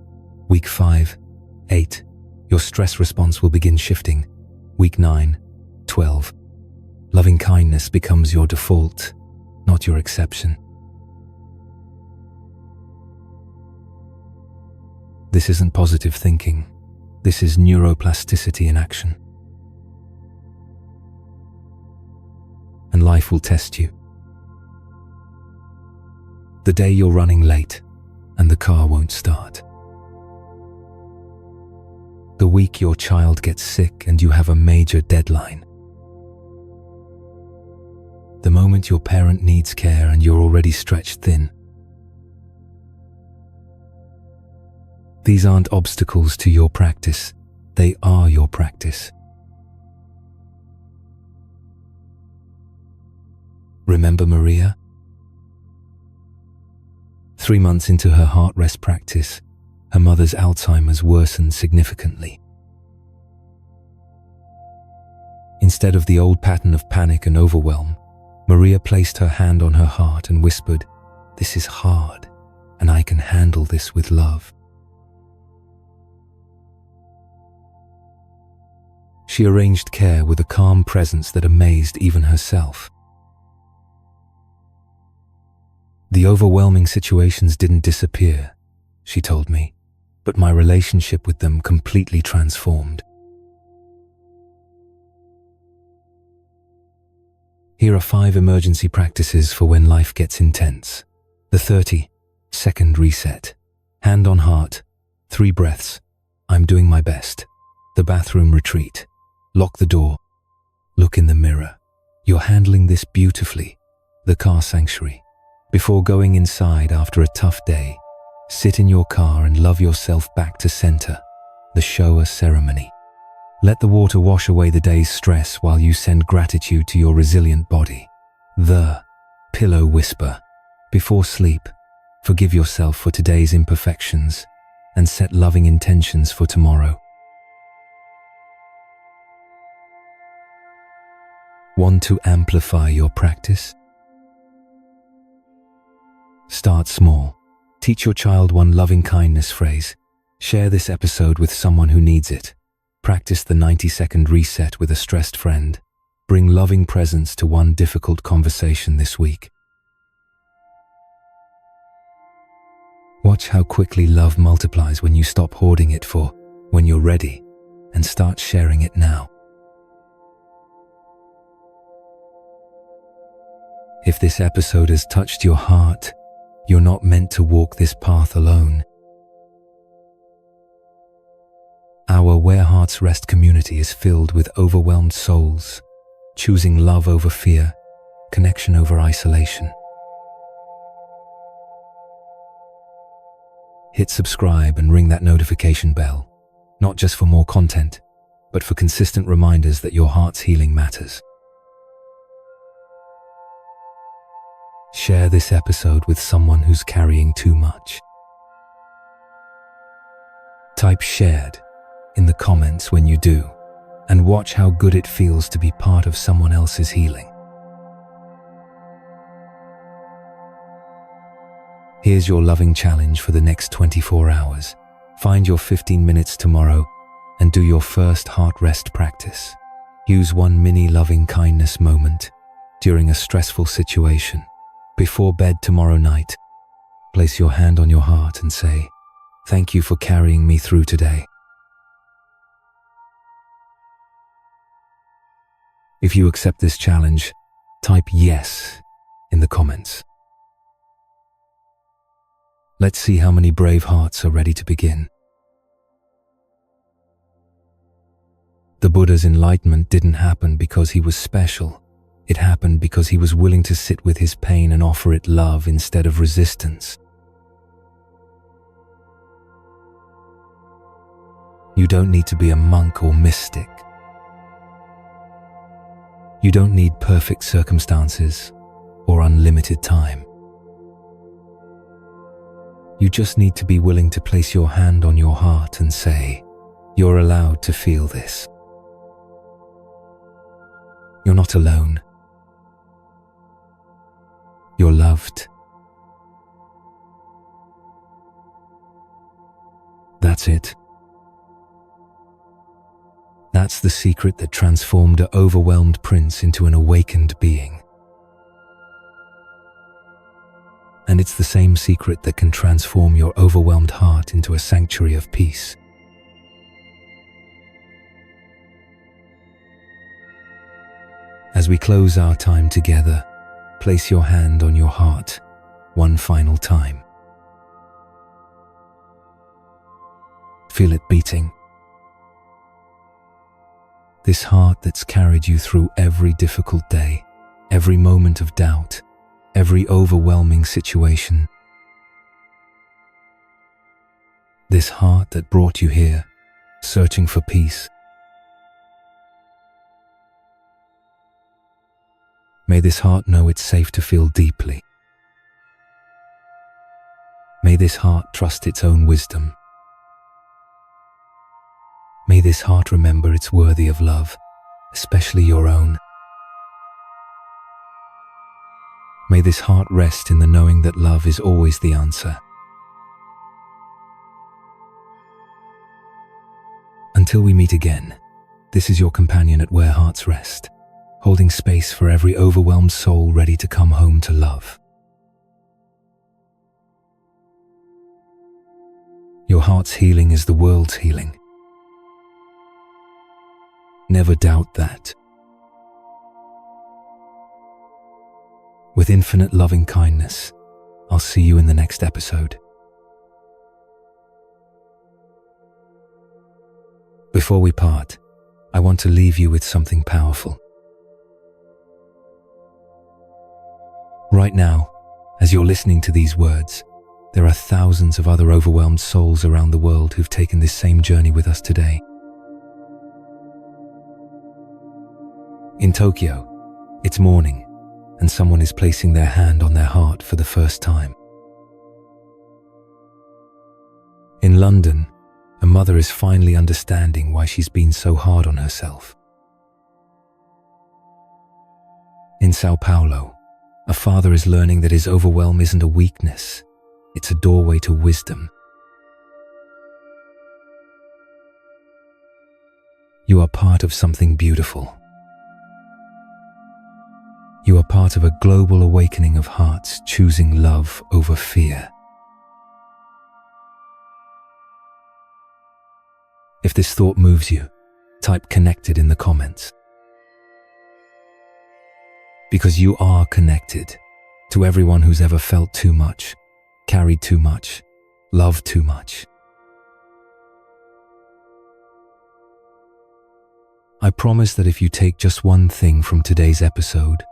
Week 5-8, your stress response will begin shifting. Week 9-12, loving kindness becomes your default, not your exception. This isn't positive thinking. This is neuroplasticity in action. And life will test you. The day you're running late and the car won't start. The week your child gets sick and you have a major deadline. The moment your parent needs care and you're already stretched thin. These aren't obstacles to your practice. They are your practice. Remember Maria? 3 months into her heart rest practice, her mother's Alzheimer's worsened significantly. Instead of the old pattern of panic and overwhelm, Maria placed her hand on her heart and whispered, "This is hard, and I can handle this with love." She arranged care with a calm presence that amazed even herself. The overwhelming situations didn't disappear, she told me, but my relationship with them completely transformed. Here are 5 emergency practices for when life gets intense. The 30-second reset. Hand on heart. 3 breaths. I'm doing my best. The bathroom retreat. Lock the door. Look in the mirror. You're handling this beautifully. The car sanctuary. Before going inside after a tough day, sit in your car and love yourself back to center, the shower ceremony. Let the water wash away the day's stress while you send gratitude to your resilient body. The pillow whisper. Before sleep, forgive yourself for today's imperfections and set loving intentions for tomorrow. Want to amplify your practice? Start small. Teach your child one loving kindness phrase. Share this episode with someone who needs it. Practice the 90-second reset with a stressed friend. Bring loving presence to one difficult conversation this week. Watch how quickly love multiplies when you stop hoarding it for when you're ready and start sharing it now. If this episode has touched your heart, you're not meant to walk this path alone. Our Where Hearts Rest community is filled with overwhelmed souls, choosing love over fear, connection over isolation. Hit subscribe and ring that notification bell, not just for more content, but for consistent reminders that your heart's healing matters. Share this episode with someone who's carrying too much. Type shared in the comments when you do, and watch how good it feels to be part of someone else's healing. Here's your loving challenge for the next 24 hours. Find your 15 minutes tomorrow and do your first heart rest practice. Use one mini loving kindness moment during a stressful situation. Before bed tomorrow night, place your hand on your heart and say, "Thank you for carrying me through today." If you accept this challenge, type yes in the comments. Let's see how many brave hearts are ready to begin. The Buddha's enlightenment didn't happen because he was special. It happened because he was willing to sit with his pain and offer it love instead of resistance. You don't need to be a monk or mystic. You don't need perfect circumstances or unlimited time. You just need to be willing to place your hand on your heart and say, "You're allowed to feel this. You're not alone. You're loved." That's it. That's the secret that transformed an overwhelmed prince into an awakened being. And it's the same secret that can transform your overwhelmed heart into a sanctuary of peace. As we close our time together, place your hand on your heart one final time. Feel it beating. This heart that's carried you through every difficult day, every moment of doubt, every overwhelming situation. This heart that brought you here, searching for peace. May this heart know it's safe to feel deeply. May this heart trust its own wisdom. May this heart remember it's worthy of love, especially your own. May this heart rest in the knowing that love is always the answer. Until we meet again, this is your companion at Where Hearts Rest, holding space for every overwhelmed soul ready to come home to love. Your heart's healing is the world's healing. Never doubt that. With infinite loving kindness, I'll see you in the next episode. Before we part, I want to leave you with something powerful. Right now, as you're listening to these words, there are thousands of other overwhelmed souls around the world who've taken this same journey with us today. In Tokyo, it's morning, and someone is placing their hand on their heart for the first time. In London, a mother is finally understanding why she's been so hard on herself. In Sao Paulo, a father is learning that his overwhelm isn't a weakness, it's a doorway to wisdom. You are part of something beautiful. You are part of a global awakening of hearts choosing love over fear. If this thought moves you, type "connected" in the comments. Because you are connected to everyone who's ever felt too much, carried too much, loved too much. I promise that if you take just one thing from today's episode,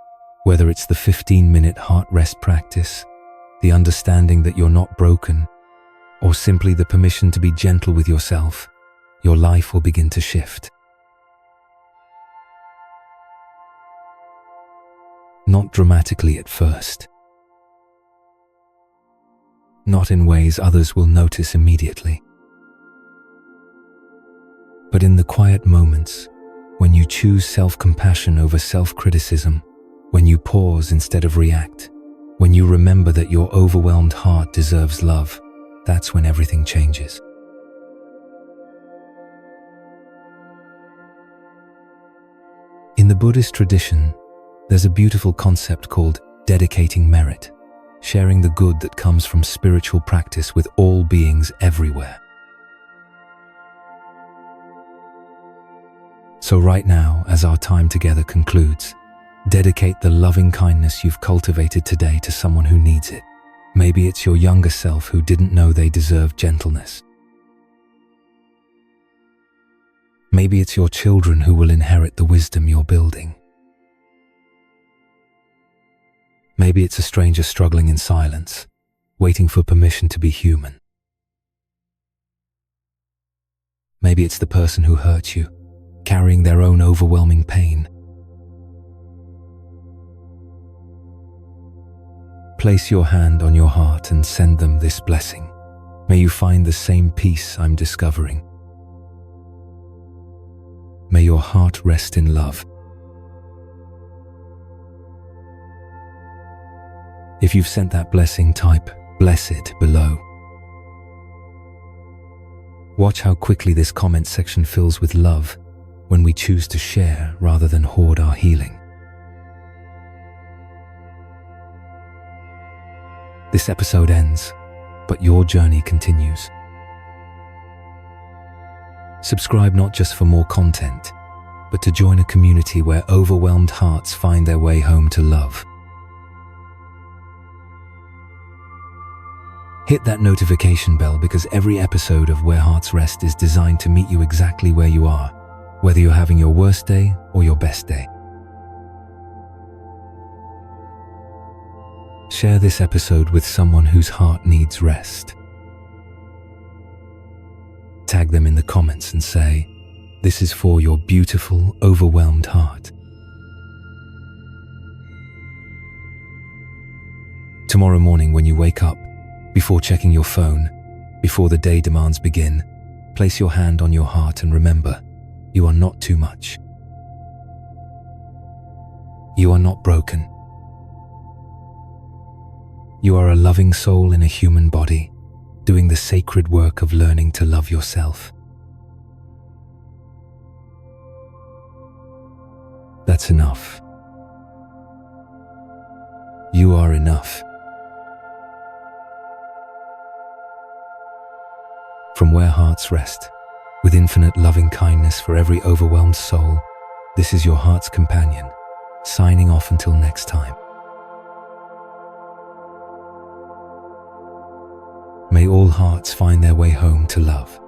whether it's the 15-minute heart rest practice, the understanding that you're not broken, or simply the permission to be gentle with yourself, your life will begin to shift. Not dramatically at first. Not in ways others will notice immediately. But in the quiet moments, when you choose self-compassion over self-criticism, when you pause instead of react, when you remember that your overwhelmed heart deserves love, that's when everything changes. In the Buddhist tradition, there's a beautiful concept called dedicating merit, sharing the good that comes from spiritual practice with all beings everywhere. So right now, as our time together concludes, dedicate the loving kindness you've cultivated today to someone who needs it. Maybe it's your younger self who didn't know they deserved gentleness. Maybe it's your children who will inherit the wisdom you're building. Maybe it's a stranger struggling in silence, waiting for permission to be human. Maybe it's the person who hurt you, carrying their own overwhelming pain. Place your hand on your heart and send them this blessing. May you find the same peace I'm discovering. May your heart rest in love. If you've sent that blessing, type "blessed" below. Watch how quickly this comment section fills with love when we choose to share rather than hoard our healing. This episode ends, but your journey continues. Subscribe not just for more content, but to join a community where overwhelmed hearts find their way home to love. Hit that notification bell because every episode of Where Hearts Rest is designed to meet you exactly where you are, whether you're having your worst day or your best day. Share this episode with someone whose heart needs rest. Tag them in the comments and say, "This is for your beautiful, overwhelmed heart." Tomorrow morning when you wake up, before checking your phone, before the day demands begin, place your hand on your heart and remember, you are not too much. You are not broken. You are a loving soul in a human body, doing the sacred work of learning to love yourself. That's enough. You are enough. From Where Hearts Rest, with infinite loving kindness for every overwhelmed soul, this is your heart's companion, signing off until next time. May all hearts find their way home to love.